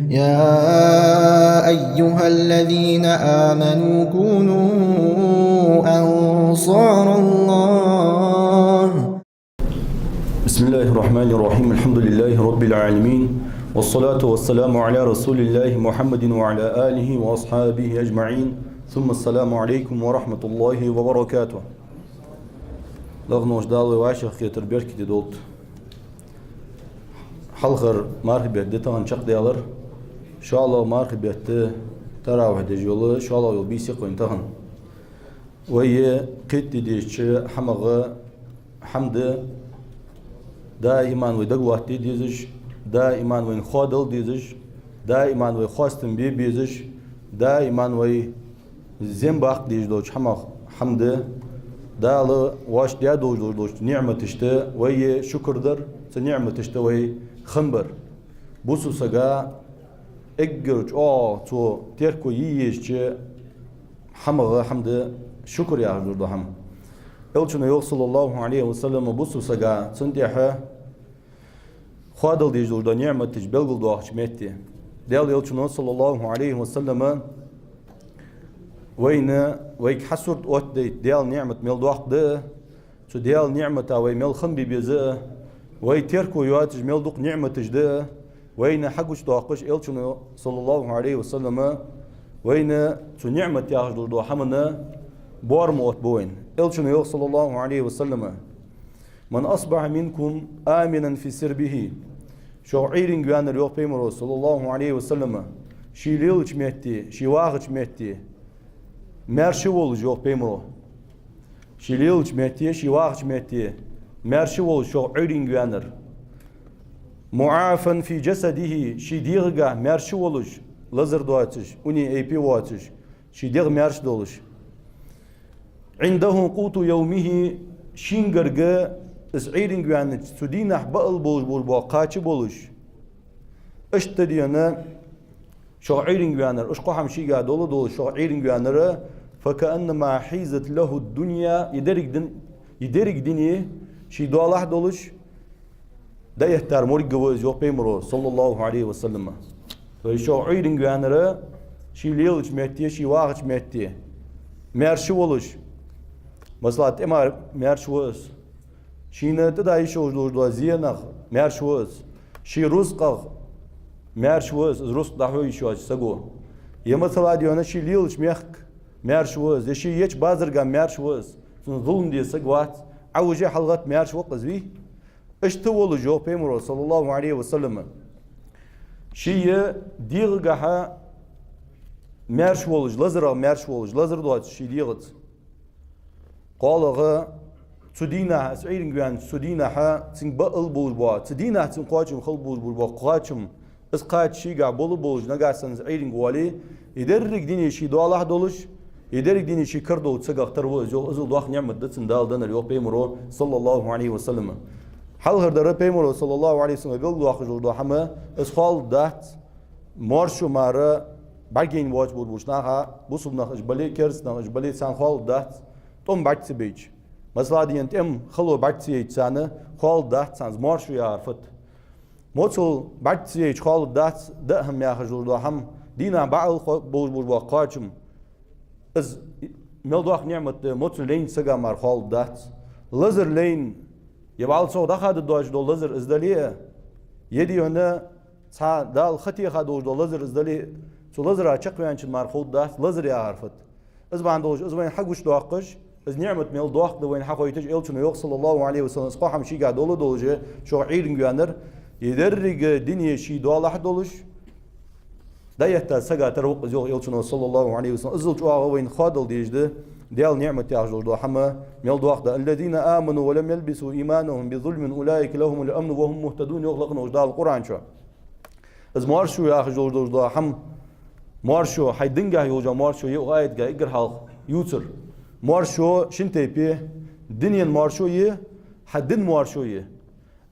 يا أيها الذين آمنوا كونوا أنصار الله. بسم الله الرحمن الرحيم. الحمد لله رب العالمين، والصلاة والسلام على رسول الله محمد وعلى آله وأصحابه أجمعين، ثم السلام عليكم ورحمة الله وبركاته. لغنوش دالي واشخ يتربير كده دولت حلقر مرحبا دتان شق ديالر شاء الله مرحبا تراوح دجول شاء الله يلبيسي قوينتهن وهي قيت ديش حمغ حمد دائما ودقوات ديزش دائما وين خادل ديزش دائما وين خواستن بي بيزش دائما وين زنباق ديج دوش حمد دالة واش ديا دوش نعمة تشتا وهي شكر در نعمة تشتا وهي خنبر بوسو سجا اجرج تو تركو ييش حمد شكر يا رجل دهم elçuna yok sallallahu aleyhi ve sellem bu susaga suntiha khadal dijulda nimet tij belgul do ahmetti del elçuna sallallahu aleyhi ve sellem wayna way hasurt ot del nimet mel do ahde su del nimet way mel khan bi bize way terku yatij mel do nimet tij de wayna hagush do aqish elçuna sallallahu aleyhi ve sellem wayna su nimet ya rajul do hamana بورم أتبوين إلشنا يوصل صلى الله عليه وسلم من أصبح منكم آمنا في سربه شعيرين جوانا اليوم بيمرو صلى الله عليه وسلم شي ليلش مهتي شي واغش مهتي مرشول جو بيمرو شي ليلش مهتي شي واغش مهتي مرشول شعيرين جوانا معافا في جسده شي ديرجا مرشولش لزر دواتش أني أي بي واتش شي دير مرش دولش عنده قوت يومه شينجرجا اسعيرين جوانت سدينه بقل بول باقاتش بولش اشتدينا شعيرين جوانر اشقو حمشي قاعد دول شعيرين جوانر فكأنما حيزت له الدنيا يدرك دنيا شي دوله دولش ده يحتار موري جواز يوم بيمرو صلى الله عليه وسلم فشعيرين جوانر شي ليلش مهتي شي واغش مهتي مرشي ولش مثلا تمار مرشوز شينه تدايش وجدوا زينخ مرشوز شي رزق مرشوز رزق دهوي شوج سگو يا مثلا ديونه شي ليلش ميخ مرشوز شي يچ بازرگا مرشوز ظلم دي سگوات اوجه حلقت مرشو قزوي اشتول جو بيمرو صلى الله عليه وسلم شي ديرگها مرشولج لزر دوات شي ديغت قالغا تدينا سعيرين جوان تدينا ها تين بقل بولبوا تدينا تين قاچم خل بولبوا قاچم اس قاچ شي قا بولج نغاسن سعيرين قوالي يدرك ديني شي دو الله دولش يدرك ديني شي كردو تسغختر وزو ازل دوخ نعمت دتن دالدن اليو بيمرو صلى الله عليه وسلم حل هردر بيمرو صلى الله عليه وسلم بيل دوخ جولدو حما اس خال دات مارشو مارا باگين واج بولبوشناها بوسبناخ جبلي كرسنا جبلي سان خال دات توم باتسي بيج مثلا دينت ام خلو باتسي يتسانه خال دات سانز مارشو يعرفت موتل باتسي خال دات دهم يا خجول هم دينا بعل بول قاچم از ملدوخ نعمت موتل لين سگا مار خال دات لزر لين يبعل سو دخد دوج دو لزر ازدليه يدي هنا تا دال خطي خدوج دو لزر ازدلي سو لزر açık وينچن مار خال دات لزر يعرفت از باندوج از وين حقوش دوقش از نعمت ميل دوق دو وين حقويتج إلشنا يوق صلى الله عليه وسلم اسقاهم شي قاعد دولجه شو عيرن جوانر يدرج دنيا شي دوله دولش ده يحتاج سجا تروق زوق إلشنا صلى الله عليه وسلم ازل جو وين خادل ديجده ديال نعمت يعجل دو حما ميل دوق ده الذين آمنوا ولم يلبسوا إيمانهم بظلم أولئك لهم الأمن وهم مهتدون يغلقنا وجدال القرآن شو از مارشو يعجل دو حم مارشو حيدنجه يوجا مارشو يقايد جا إجر حال يوتر مارشو شنتيبي دنيا مارشو يه حدن مارشو يه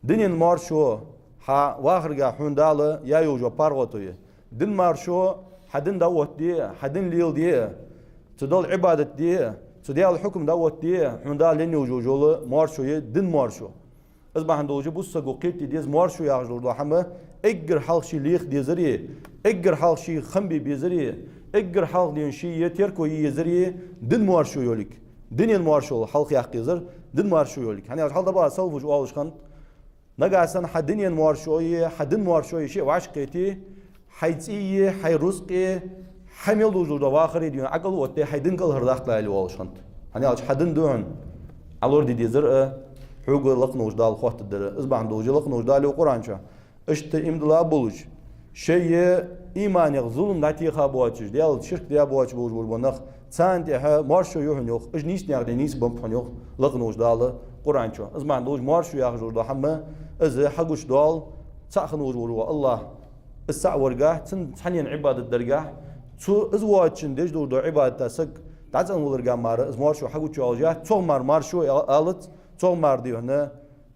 دنيا مارشو ها واخرجا حندالة يا يوجا بارغوتو يه دن مارشو حدن دوت دي حدن ليل دي تدل عبادة دي تدل الحكم دوت دي حندال لين يوجو مارشو يه دن مارشو از بحندوجي بوسا قوقيت ديز مارشو يا رجل حما اقر حلق شي ليخ دي زريه اقر حلق شي خنبي بيزريه اقر حلق دين شي يتركو يزريه دن موارشو يولك دنيا الموارشو حلق يحقي زر دن موارشو يولك يعني حلق دبا سلفوج واولش خنت نقاسن حدنيا موارشوية حدن موارشوية شيء وعشقيتي حيتيه حيرزقي حمل دوجو دواخري ديون عقل وتي حيدن كل هرداخ لا الوالش خنت يعني حدن دون علور دي زر حقوق لقنوش دال خوات الدر ازبان دوجي لقنوش دال وقرانشا اشت امدلا بولج شيء ايمان ظلم داتي خابواتش ديال شرك ديال بواتش بوج بونخ سانتي ها مارشو يوهنيوخ اج نيس نياغدي نيس بمبخنيوخ لقنوش دال قرانشا ازبان دوج مارشو ياخجور دو حما از حقوش دال ساخنوج وروا الله الساعة ورقاه تحنين عبادة درقاه تو ازواجن ديج دو عبادة سك تعزن ولرقاه مار از مارشو حقوش يالجاه تو مارشو آلت تو مار ديو هنا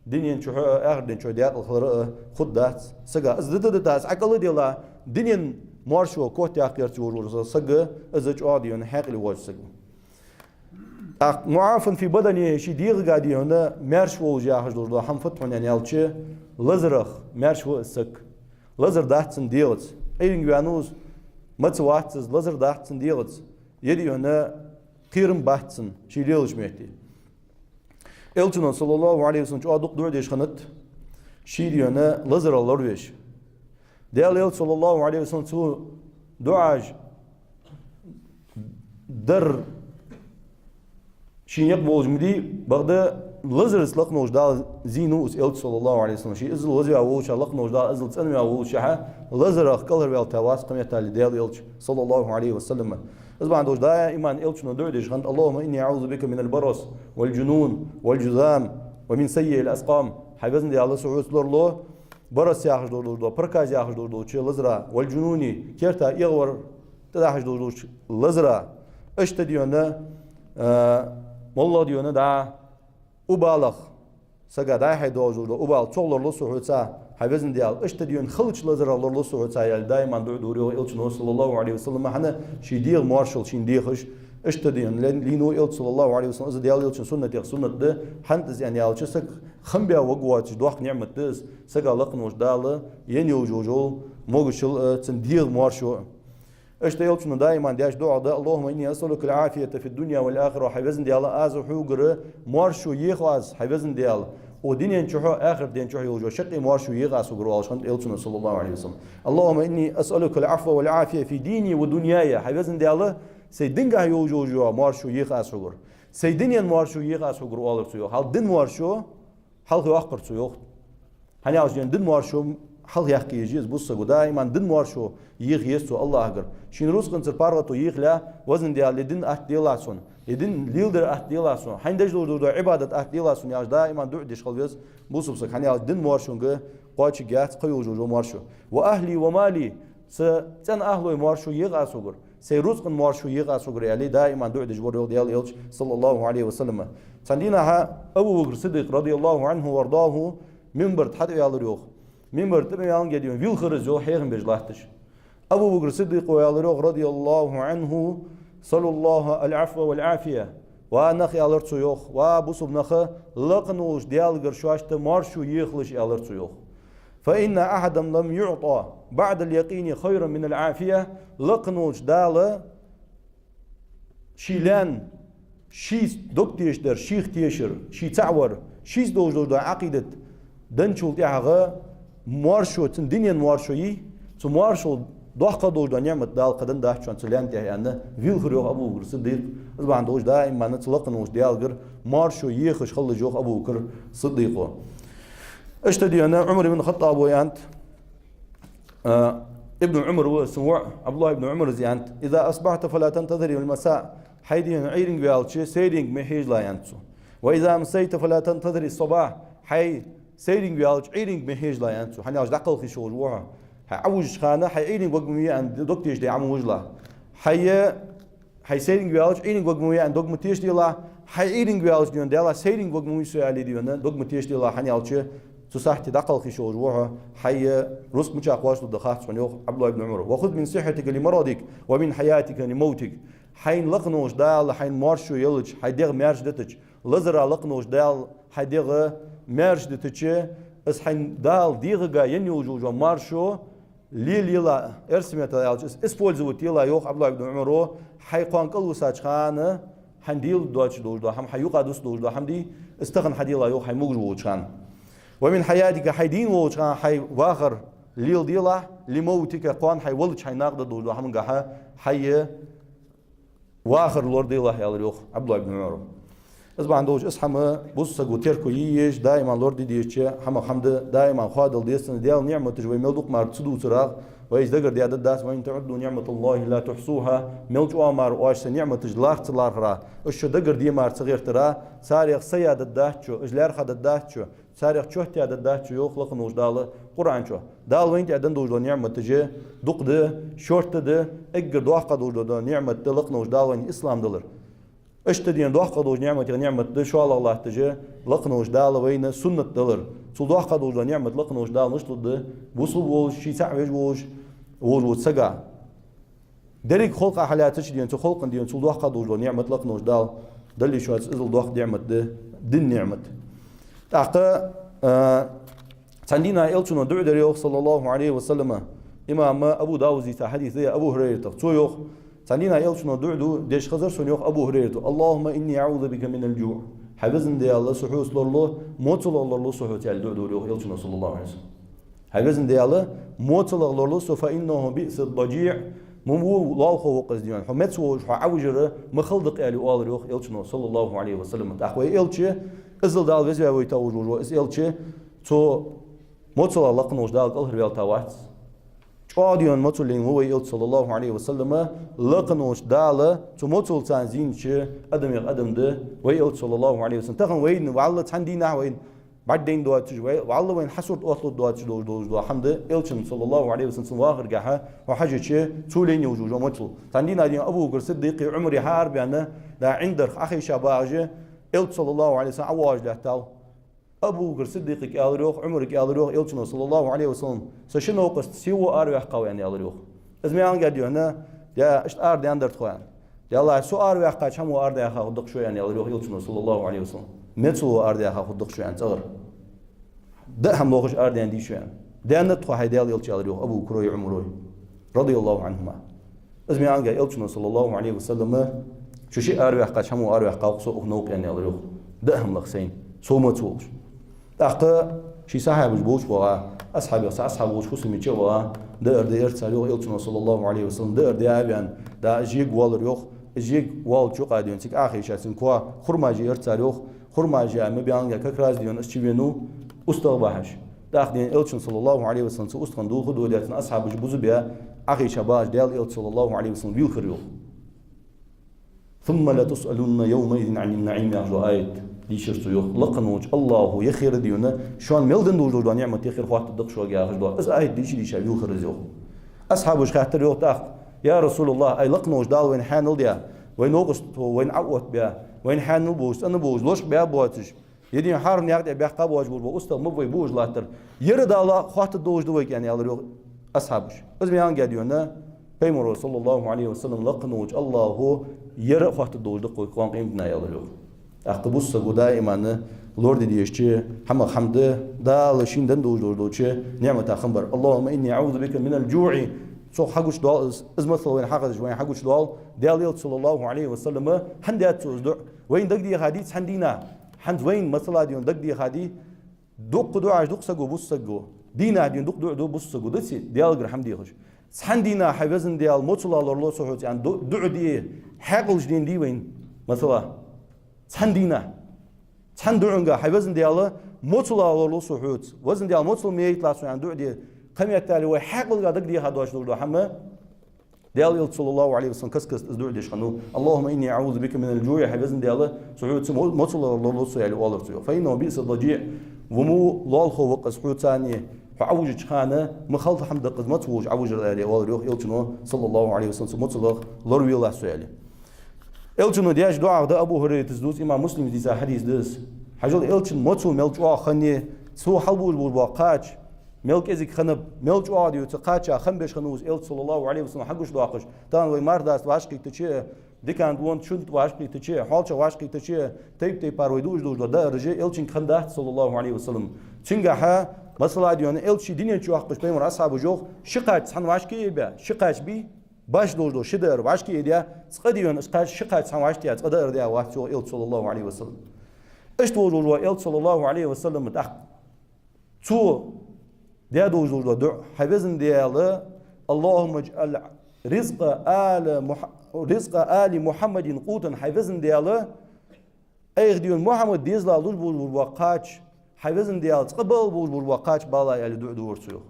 دنيا شو آخر دين شو ديال الخضر خد دات سجا از داس عقل ديلا دنيا مارشو كوت ياخير تجور سجا از جاديون حق الواج سجا معافن في بدني شي ديغ قادي هنا مارش وجا حجر هم فتحون يعني الشي لزرخ مارش سك لزر داتن ديلت اين جوانوس متواتز لزر داتن ديلت يدي هنا قيرم باتن شي ديلش مهدي Elçinin sallallahu aleyhi ve sellem şu adık dua deşkanıt şiiriyene lazır alır veş. Değerli Elçi sallallahu aleyhi ve sellem şu duaj dar şiiyak bolcumdi bağda lazır ıslak nojda zinu Elçi sallallahu aleyhi ve sellem şi izl lazır avuç alak nojda izl tsanmi avuç şaha lazır akılır ve tavas kıymetli değerli Elçi sallallahu aleyhi ve sellem إذا دوش دائما إلشنا دعدش غند اللهم إني أعوذ بك من البرص والجنون والجذام ومن سيء الأسقام حبزن دي الله سعود لورلو برص ياخذ لورلو بركاز ياخذ لورلو شيء لزرا والجنوني كيرتا يغور تداخذ لورلو لزرا إشت ديونا والله ديونا دا أبالغ سجا دا حي دوج لورلو أبال تولورلو سعود سا حبزن ديال إشت ديون خلش لزر الله سعود سايل دائما دوري إلشنا صلى الله عليه وسلم حنا شي دير مارشل شي ديخش إشت ديون لينو إلش صلى الله عليه وسلم إذا ديال إلش سنة ده حنت يعني إلش سك خمبيا وقوات دوخ نعمة دس سجا لقن وش داله ينيو جوجو موجشل تندير مارشو إشت إلشنا دائما دياش دعاء ده اللهم إني أسألك العافية في الدنيا والآخرة حبزن ديال أزو حوجر مارشو يخواز حبزن ديال ودينين شحو آخر دين شحو يوجو شقي مارشو يغاس وقروا عشان إلتنا صلى الله عليه وسلم اللهم إني أسألك العفو والعافية في ديني ودنياي حبزن دي الله سيدنجا يوجو جو مارشو يغاس وقر سيدنين مارشو يغاس وقروا الله سيو هل دين مارشو هل هو أخبر سيو هني عاوزين دين مارشو هل يحكي يجيز بص دائما دين مارشو يغيسو الله أجر شين روس كنت بارغتو يغلا وزن دي الله دين أحد ديلاسون يدين ليلدر أهديلاسون حيندش دور عبادة أهديلاسون ياش دائما دعدش خلويز بوسبسك حني على دين مارشونج قاچ جات قيو جو مارشو وأهلي ومالي سن أهلي مارشو يغاسوغر سيروزق مارشو يغاسوغر يعني دائما دعدش وريو ديال إلش صلى الله عليه وسلم سندينا أبو بكر الصديق رضي الله عنه وارضاه منبر حد يالريوخ منبر تبي يالن جديون فيل خرج جو حيغن بجلاحتش أبو بكر الصديق ويالريوخ رضي الله عنه صلى الله العفو والعافية ونخي ألرتو يوخ وبصب نخ لقنوش ديال قرشاشت مارشو يخلش ألرتو يوخ فإن أحدا لم يعطى بعد اليقين خيرا من العافية لقنوش دال شيلان شيس دوكتيشتر شيخ تيشر شي تعور شيس دوج دو عقيدة دنشول تيعغا مارشو تندينيان مارشوي تو مارشو ضحكة دوج نعمة دال قدن ده شان سليان تيهانه فيل خريوخ أبو بكر صديق طبعا دوج دائما نتلقن وش ديال غير مارشو يخش خل جوخ أبو بكر صديقه اشتدي أنا عمر بن الخطاب ويانت ابن عمر وسموع عبد الله بن عمر زيانت إذا أصبحت فلا تنتظر المساء حيدي عيرين بالشي سيرين مهيج لا ينتو وإذا أمسيت فلا تنتظر الصباح حي سيرين بالش عيرين مهيج لا ينتو حني أجد عقل في شغل وها عوج خانة حي عيرين وقمية عند دكتيش دي عم وجلا حي سيرين بالش عيرين وقمية عند دكتيش دي لا حي عيرين بالش ديون ديلا سيرين وقمية سؤالي ديون دكتيش دي لا حني ألشي تصحتي دقل في شغل وها حي رزق مش أقواش الدخات سنيوخ عبد الله بن عمر وخذ من صحتك لمرضك ومن حياتك لموتك حين لقنوش دال حين مارشو يلج حيدغ مارش دتج لزرا لقنوش دال حيدغ مارش دتج اس حين دال ديغا ينيوجو مارشو ليلا ارسمت использовать يلا يوخ عبد الله بن عمر حي قان قلو ساچخان حنديل دوچ دو هم حيوقا دوس دو حمدي استغن حديلا يوخ حي مغجو وچخان ومن حياتك حيدين وچخان حي واخر ليل ديلا لموتك قان حي ولچ حي ناقد دو هم غا حي واخر لور ديلا يا يوخ عبد الله بن عمر اسبان دوش اسحما بص غوتيركو ييش دائما لور ديچ هم حمد دائما خادل ديسن ديال نعمه جوي ملدوق مار تسدو ترا ويش دغر دياد الداس وين تعدوا نعمه الله لا تحصوها ملجو امر واش نعمه تجلار تلارها اش دغر دي مار صغير ترا ساريخ سياد الداچو اجلار خد الداچو ساريخ چوت ياد الداچو يخلق نوجدال قران چو دال وين ادن دوجو نعمه تجي دقد شورت ده اجر دوقه دوجو نعمه تلق نوجدال وين اسلام دلر اشتدين دوقه دوج نعمه ده شو الله تجي لق نوجدال وين سنه دلر سو دوقه دوجو نعمه لق نوجدال نشطد وصل وول شي تعوج ووج وتسقى دريك خلق حالاتش ديان خلق ديان سو دوقه دوجو نعمه لق نوجدال دلي شو ازل دوق نعمه ده دين نعمه تاقه تندينا إلتنا دعو دريوخ صلى الله عليه وسلم إمام أبو داود زي حديث زي أبو هريرة تويوخ تندينا إلتنا دعو ديش خزر سنيوخ أبو هريرة اللهم إني أعوذ بك من الجوع حبزن دي الله سحوس لله موتل الله سحوس يعني دعو دريوخ إلتنا صلى الله عليه وسلم حبزن دي الله موتل الله فإنه بئس الضجيع ممو لالخو وقز ديان حمت سوش عوجر مخلدق يعني والريوخ إلتنا صلى الله عليه وسلم تأخوي إلتشي إزل دال وزي ويتاوجو إز إلتشي تو موتل الله قنوش دال قل هربيال تاوات شاديون موتلين هو يلت صلى الله عليه وسلم لقنوش دال تو موتل تنزين شي ادم يقدم ده ويلت صلى الله عليه وسلم تخن وين والله تندينا وين بعدين دوات جوي والله وين حسود اطلب دوات دو حمد يلتم صلى الله عليه وسلم واخر جها وحاجه شي تولين يوجو موتل تندينا دي ابو بكر الصديق عمري حارب يعني لا عندك اخي شباجه يلت صلى الله عليه وسلم عواج له تاو أبو بكر الصديق قال روح عمرك قال روح يلتنا صلى الله عليه وسلم سشنو قست سوى أروح قوي يعني قال روح إزمي عن قد يهنا يا إشت أرد يندر تخوان يا الله سو أروح قاش هم أرد يا خا خدق شوي يعني قال روح يلتنا صلى الله عليه وسلم متسو أرد يا خا خدق شوي يعني صغر ده هم لوقش أرد يعني شوي يعني ده نتخو هيدال يلتش قال روح أبو بكر عمره رضي الله عنهما إزمي عن قد يلتنا صلى الله عليه وسلم شو شيء أروح قاش هم أروح قاش سو نوق يعني قال روح ده هم لخسين سو متسوش أخطأ شي صاحب البوش وغا أصحاب وش خصم يتشوى دار دير تسالوه إلتنا صلى الله عليه وسلم دار ديابيان دا جيك والر يوخ جيك وال شو قاديون تك آخر شاسين كوا خرما جي ارتسالوه خرما جي مبيان يا كراز ديون أشتبينو أستغباحش داخلين إلتنا صلى الله عليه وسلم سو أستغندو خدو دياتنا أصحاب البوز بيا آخر شباش ديال إلت صلى الله عليه وسلم بيوخر يوخ ثم لا تسألون يومئذ عن النعيم يا آية ديشرتو يوخ لقنوج الله يخير ديونا شلون ميلدن دوجو نعمة يخير خاطر الدق شو جاهز دو اس اي ديش يوخر يوخ اصحابوش خاطر يوخ تاخ يا رسول الله اي لقنوج دال وين حانل ديا وين اوغست وين عوت بها وين حانل بوش انا بوش لوش بها بواتش يدين حارن يقعد بها قبواج بو استغ مبوي بوج لاتر يرد الله خاطر دوج دوك يعني الله اصحابوش از ميان قاديونا بيمر صلى الله عليه وسلم لقنوج الله هو يرى خاطر دوج دق قوان قيمتنا يا الله أخطبوس سجودا إيمان لورد ديشتي حمد حمد دا لشين دندو جوردوشي نعمة خمبر اللهم إني أعوذ بك من الجوع سو حقوش دوال إزمثل وين حقش وين حقوش دوال ديال صلى الله عليه وسلم هندات تزدع وين دقدي حديث هندينا هند وين مثلا ديون دقدي حديث دق دعاء دق سجو بوس سجو دينا ديون دق دعاء بوس سجو دسي ديال غير حمدي خش هندينا حفظن ديال مطلع الله سبحانه يعني دعاء دي حقلش دي وين مثلا تندينا تندعونجا حيوزن دياله موتلا لولو سحوت وزن ديال موتل ميت لا سو عندو دي قم يتالي وحقل قدك دي هادواش دو حما ديال صلى الله عليه وسلم كسكس دو ديش خنو اللهم اني اعوذ بك من الجوع حيوزن دياله سحوت موتلا لولو سو يعني والر سو فانه بئس الضجيع ومو لالخو وقس حوت ثاني فعوج خانه مخلط حمد قزمت وج عوج الالي والر يلتنو صلى الله عليه وسلم موتلا لروي الله سو يعني إلتشنو دياش دعاء ده أبو هريرة تزدوس إمام مسلم ديسا حديث دس حجل إلتشن موتو ملجوا خني سو حلبول بالواقعج ملك إزك خنب ملجوا ديو تقاتشا خنبش خنوز إلت صلى الله عليه وسلم حقوش دواقش تان وي مارداس واشكي تشي ديكان دون شنت واشكي تشي حالش واشكي تشي تيب باروي دوج ده رجع إلتشن خندات صلى الله عليه وسلم تنجح مثلا ديون إلشي دنيا شو أخبش بيمر أصحاب جوخ شقات حن واشكي بيا شقات بي باش دور شدر واشكي إديا تقديون إسقاش شقات حن واشتي تقدر إديا واتو إل صلى الله عليه وسلم إيش دور إل صلى الله عليه وسلم متأخ تو ديا دور دع حفظن دياله اللهم اجعل رزق آل محمد قوتا حفظن دياله أيغ ديون محمد ديزلا دول وقاش حفظن ديال تقبل وقاش بالا يلي دور سيو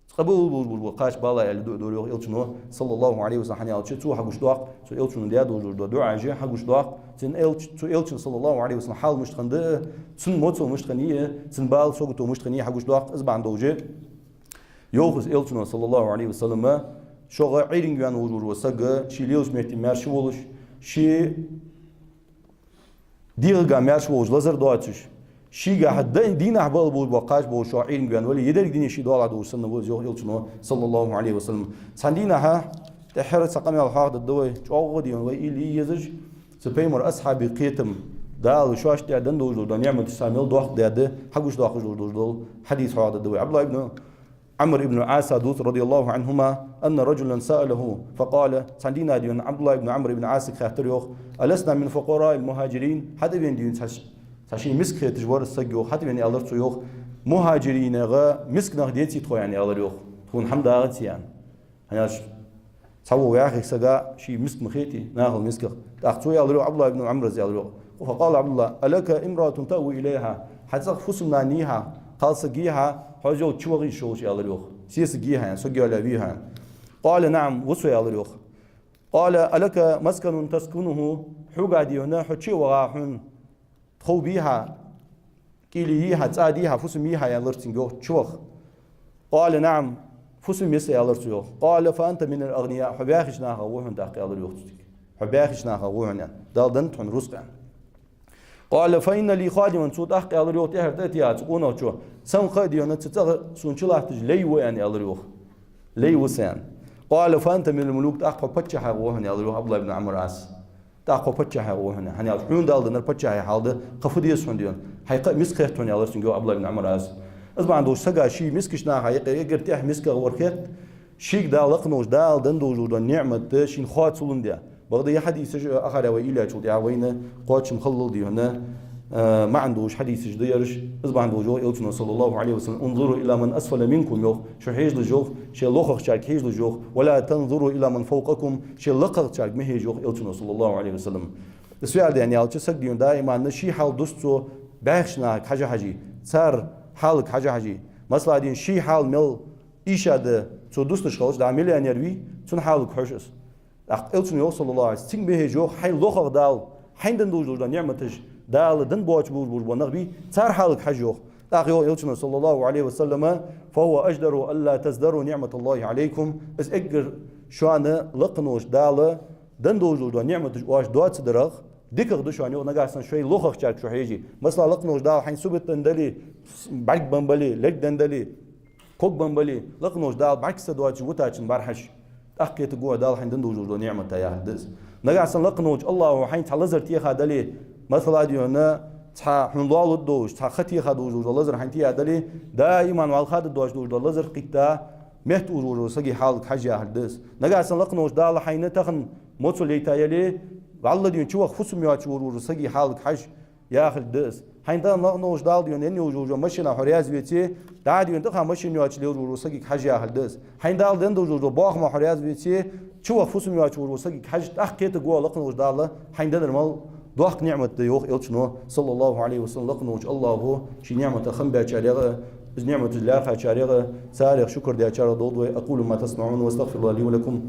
تقبل وقاش بالا يلي دور يلشنو صلى الله عليه وسلم حني على تو حقوش دوق تو يلشنو ديا دور عاجي حقوش دوق تن يلشن صلى الله عليه وسلم حال مشتخند تن موتو مشتخنيه تن بال سوقتو مشتخنيه حقوش دوق ازبان دوجي يوخس يلشنو صلى الله عليه وسلم شو عيرين جوان وسق شي ليوس مهتي مارش ولش شي ديغا مارش ولش لازر دواتش شيء حد دين أحبال بود وقاش بود شاعرين جوان ولی يدرك دين شيء دوال عدو سنة بود زوج يلشنو صلى الله عليه وسلم سندينها تحرر سقمي الحاضر الدوي شو ديون وإلي يزج سبيمر أصحاب قيتم دال شاش تعدن دول نعمة السامل دوخ ده حقوش دوخ دول حديث هذا الدوي عبد الله ابن عمرو بن عاص رضي الله عنهما أن رجلا سأله فقال سندينا ديون عبد الله بن عمرو بن عاص خاطر ألسنا من فقراء المهاجرين حدا بين ديون تاشي مسك تجوار السجو حتى يعني الله تسويه مهاجرين غا مسك نغديتي تخو يعني الله يوخ تكون حمد أغتي يعني هناش سووا يا أخي سجا شيء مسك مخيتي ناخذ مسك أختوي الله عبد الله بن عمرو زي الله فقال عبد الله ألك امرأة تأوي إليها حتى فسمنا نيها قال سجيها حاجة تشوغي شو شيء الله يوخ سيس جيها يعني سجى على بيها قال نعم وسوي الله يوخ قال ألك مسكن تسكنه حقا ديونا حتشي وراحون خو بيها كيليها تعديها فسميها يا لرتنجو تشوخ قال نعم فسميس يا لرتيو قال فأنت من الأغنياء حباخش ناها وهن داقي على الوقتك حباخش ناها وهن دال دنت رزقا قال فإن لي خادما صوت أحقي على الوقت هرتاتي تقولنا شو سن خاديون تتغ سنشلا تجلي ويعني على الوقت لي وسان قال فأنت من الملوك أحقي بتشها وهن على الوقت عبد الله بن عمرو عاص تاخو بتشها وهنا هني حون دال دنر بتشها حالده قفدي سونديون حقيقه مسكتون يا لرسنجو عبد الله بن عمرو عاص از ما عندوش سجا شي مسكشنا حقيقه يقرتيح مسك وركت شيك دال لقنوش دال دندو جود نعمه شين خات سولنديا بغدا حديث اخر ويلا تشود يا وين قوتش مخلل دي هنا ما عندوش حديث جديرش از ما عندوش يلتنا صلى الله عليه وسلم انظروا الى من اسفل منكم يوخ شو حيج لجوخ شي لوخ شاك حيج لجوخ ولا تنظروا الى من فوقكم شي لقق شاك مهي جوخ يلتنا صلى الله عليه وسلم السؤال يعني على تسجيون دائما نشي حال دوستو باخشنا حاجه صار حالك حاجه مثلا دين شي حال مل ايشاده تو دوستش خالص دا مليونير تون حالك حوشس يلتنا صلى الله عليه وسلم مهي جوخ حي لوخ دال حيندن دوجو نعمتش دال دن بوش بور نغبي صار حالك حجوخ اخي يلتنا صلى الله عليه وسلم فهو اجدر الا تزدروا نعمه الله عليكم اس اجر شوانه لقنوش دال دن دوجو نعمتش واش دوات درغ ديكر دو شوانه نغاسن شوي لوخخ چاك شو هيجي مثلا لقنوش دال حين سوبت دندلي باك بمبلي لك دندلي كوك بمبلي لقنوش دال باك سدوات وتاچن برحش اخكيت جو دال حين دن دوجو نعمه يا حدث نغاسن لقنوش الله حين تلزر تيخا دلي مثلا ديونا تا حنضال الدوش تا خطي خدوج واللزر حنتي عدلي دائما والخد الدوش دوج واللزر قتا مهت ورور سقي حالك حاجه حدث نغاسن لقنوش دال حين تخن موتوليتا يلي والله ديون شو خصم يات ورور سقي حالك حاج يا اخي دس حين دال لقنوش دال ديون اني وجو مشينا حرياز بيتي دا ديون تخ مشين يات لي ورور سقي حاج يا اخي دس حين دال دن دوج باخ ما حرياز بيتي شو خصم يات ورور سقي حاج اخكيت جو لقنوش دال حين دل مال دوخ نعمة يوخ إلشنو صلى الله عليه وسلم لقنوش الله هو شي نعمة خنبة شارغة إز نعمة الله شارغة سارغ شكر دي أشار ضوض أقول ما تسمعون واستغفر الله لي ولكم